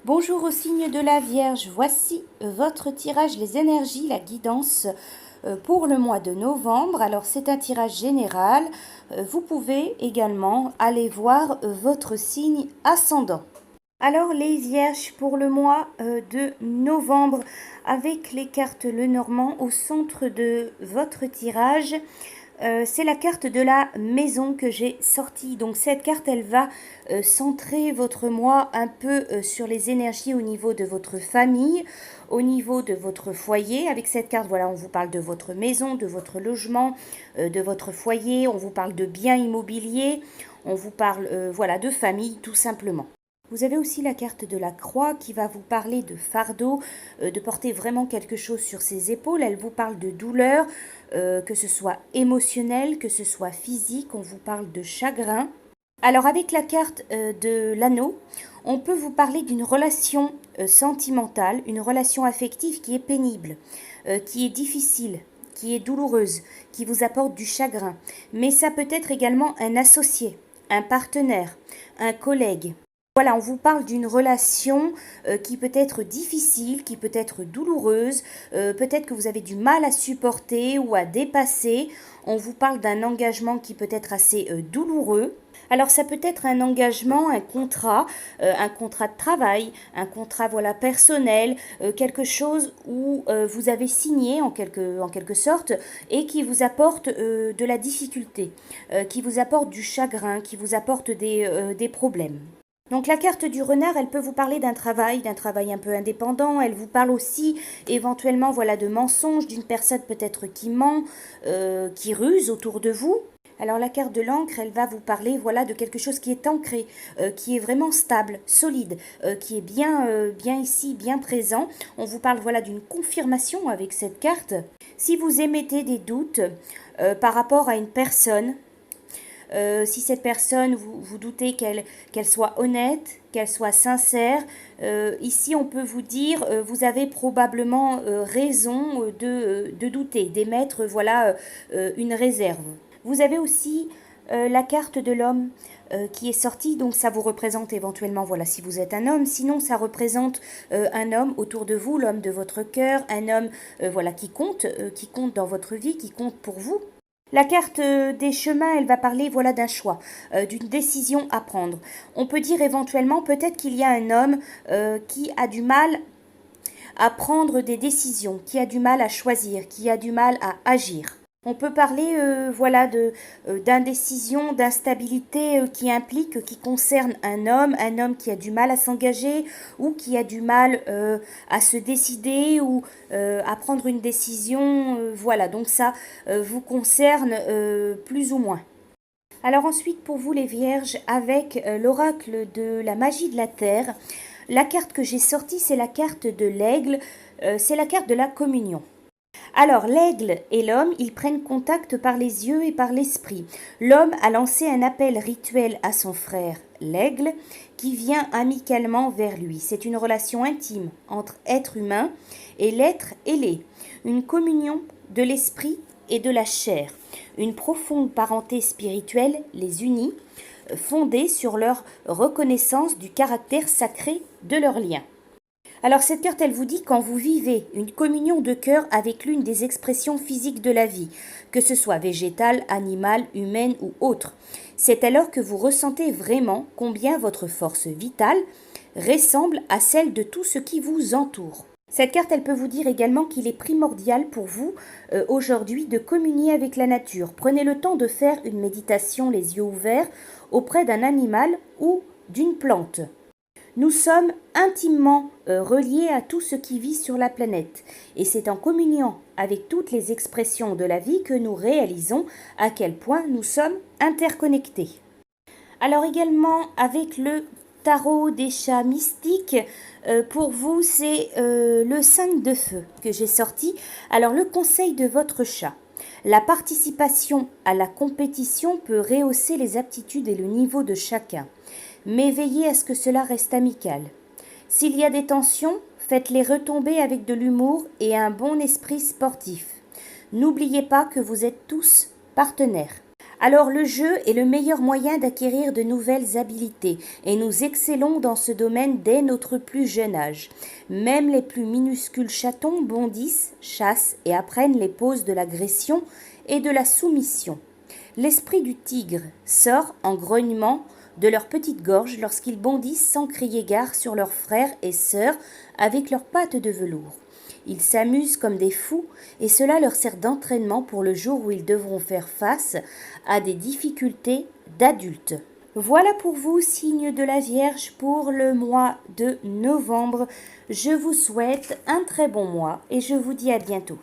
Bonjour au signe de la Vierge, voici votre tirage, les énergies, la guidance pour le mois de novembre. Alors c'est un tirage général, vous pouvez également aller voir votre signe ascendant. Alors les Vierges pour le mois de novembre avec les cartes Lenormand au centre de votre tirage. C'est la carte de la maison que j'ai sortie. Donc cette carte, elle va centrer votre mois un peu sur les énergies au niveau de votre famille, au niveau de votre foyer. Avec cette carte, voilà, on vous parle de votre maison, de votre logement, de votre foyer. On vous parle de biens immobiliers. On vous parle, voilà, de famille, tout simplement. Vous avez aussi la carte de la croix qui va vous parler de fardeau, de porter vraiment quelque chose sur ses épaules. Elle vous parle de douleur, que ce soit émotionnel, que ce soit physique. On vous parle de chagrin. Alors avec la carte de l'anneau, on peut vous parler d'une relation sentimentale, une relation affective qui est pénible, qui est difficile, qui est douloureuse, qui vous apporte du chagrin. Mais ça peut être également un associé, un partenaire, un collègue. Voilà, on vous parle d'une relation qui peut être difficile, qui peut être douloureuse, peut-être que vous avez du mal à supporter ou à dépasser. On vous parle d'un engagement qui peut être assez douloureux. Alors ça peut être un engagement, un contrat de travail, un contrat voilà personnel, quelque chose où vous avez signé en quelque sorte et qui vous apporte de la difficulté, qui vous apporte du chagrin, qui vous apporte des problèmes. Donc la carte du renard, elle peut vous parler d'un travail un peu indépendant. Elle vous parle aussi éventuellement voilà de mensonges, d'une personne peut-être qui ment, qui ruse autour de vous. Alors la carte de l'encre, elle va vous parler voilà de quelque chose qui est ancré, qui est vraiment stable, solide, qui est bien ici, bien présent. On vous parle voilà d'une confirmation avec cette carte. Si vous émettez des doutes par rapport à une personne, si cette personne, vous doutez qu'elle soit honnête, qu'elle soit sincère, ici on peut vous dire, vous avez probablement raison de douter, d'émettre voilà une réserve. Vous avez aussi la carte de l'homme qui est sortie, donc ça vous représente éventuellement, voilà, si vous êtes un homme, sinon ça représente un homme autour de vous, l'homme de votre cœur, un homme voilà qui compte dans votre vie, qui compte pour vous. La carte des chemins, elle va parler voilà d'un choix, d'une décision à prendre. On peut dire éventuellement peut-être qu'il y a un homme qui a du mal à prendre des décisions, qui a du mal à choisir, qui a du mal à agir. On peut parler voilà d'indécision, d'instabilité qui implique, qui concerne un homme qui a du mal à s'engager ou qui a du mal à se décider ou à prendre une décision. Voilà, donc ça vous concerne plus ou moins. Alors ensuite pour vous les vierges, avec l'oracle de la magie de la terre, la carte que j'ai sortie c'est la carte de l'aigle, c'est la carte de la communion. Alors, l'aigle et l'homme, ils prennent contact par les yeux et par l'esprit. L'homme a lancé un appel rituel à son frère, l'aigle, qui vient amicalement vers lui. C'est une relation intime entre être humain et l'être ailé, une communion de l'esprit et de la chair. Une profonde parenté spirituelle les unit, fondée sur leur reconnaissance du caractère sacré de leur lien. Alors cette carte, elle vous dit quand vous vivez une communion de cœur avec l'une des expressions physiques de la vie, que ce soit végétale, animale, humaine ou autre. C'est alors que vous ressentez vraiment combien votre force vitale ressemble à celle de tout ce qui vous entoure. Cette carte, elle peut vous dire également qu'il est primordial pour vous aujourd'hui de communier avec la nature. Prenez le temps de faire une méditation les yeux ouverts auprès d'un animal ou d'une plante. Nous sommes intimement reliés à tout ce qui vit sur la planète et c'est en communiant avec toutes les expressions de la vie que nous réalisons à quel point nous sommes interconnectés. Alors également avec le tarot des chats mystiques, pour vous c'est le 5 de feu que j'ai sorti. Alors le conseil de votre chat. La participation à la compétition peut rehausser les aptitudes et le niveau de chacun, mais veillez à ce que cela reste amical. S'il y a des tensions, faites-les retomber avec de l'humour et un bon esprit sportif. N'oubliez pas que vous êtes tous partenaires. Alors le jeu est le meilleur moyen d'acquérir de nouvelles habiletés et nous excellons dans ce domaine dès notre plus jeune âge. Même les plus minuscules chatons bondissent, chassent et apprennent les poses de l'agression et de la soumission. L'esprit du tigre sort en grognement de leur petite gorge lorsqu'ils bondissent sans crier gare sur leurs frères et sœurs avec leurs pattes de velours. Ils s'amusent comme des fous et cela leur sert d'entraînement pour le jour où ils devront faire face à des difficultés d'adultes. Voilà pour vous, signe de la Vierge, pour le mois de novembre. Je vous souhaite un très bon mois et je vous dis à bientôt.